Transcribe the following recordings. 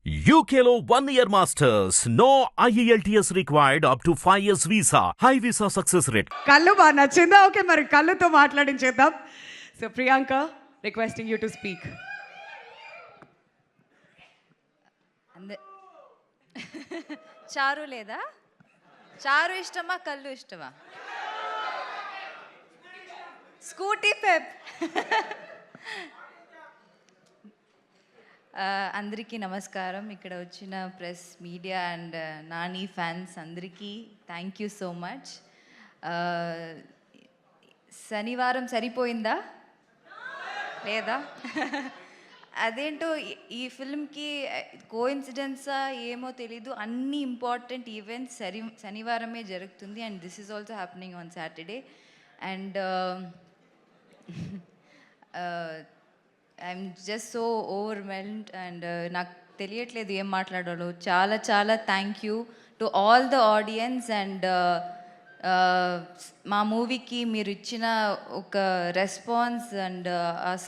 UKLO 1 year masters. No IELTS required up to 5 years visa. High visa success rate. కళ్ళు బాగా నచ్చిందా? Okay, మరి కళ్ళుతో మాట్లాడించేద్దాం. So Priyanka, requesting you to speak. చారు లేదా? చారు ఇష్టమా, కళ్ళు ఇష్టమా? Scooty Pep. అందరికీ నమస్కారం. ఇక్కడ వచ్చిన press, media and Nani fans అందరికీ థ్యాంక్ యూ సో మచ్. శనివారం సరిపోయిందా లేదా? అదేంటో ఈ ఫిల్మ్కి కోఇన్సిడెన్సా ఏమో తెలీదు, అన్ని ఇంపార్టెంట్ ఈవెంట్స్ శనివారమే జరుగుతుంది. And this is also happening on Saturday. And I'm just so overwhelmed and నాకు తెలియట్లేదు ఏం మాట్లాడాలో. చాలా చాలా thank you to all the audience. And మా మూవీకి మీరు ఇచ్చిన ఒక response and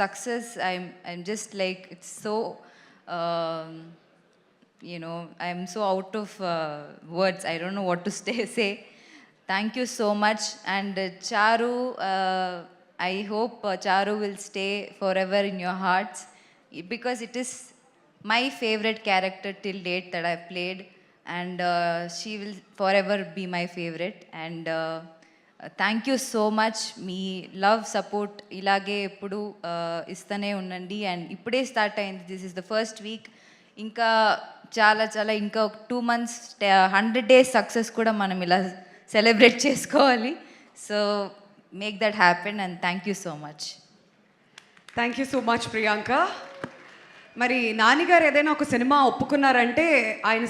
success, I'm just like it's so I'm so out of words. I don't know what to say. Thank you so much. And చారు, I hope Charu will stay forever in your hearts because it is my favorite character till date that I've played, and she will forever be my favorite. And thank you so much. Me love, support ilage eppudu istane unnandi. And ipude start ayindi. This is the first week. Inka చాలా ఇంకా 2 months 100 days success కూడా మనం ఇలా celebrate చేసుకోవాలి. So make that happen and thank you so much. Thank you so much Priyanka. మరి నాని గారు ఏదైనా ఒక సినిమా ఒప్పుకున్నారంటే ఆయన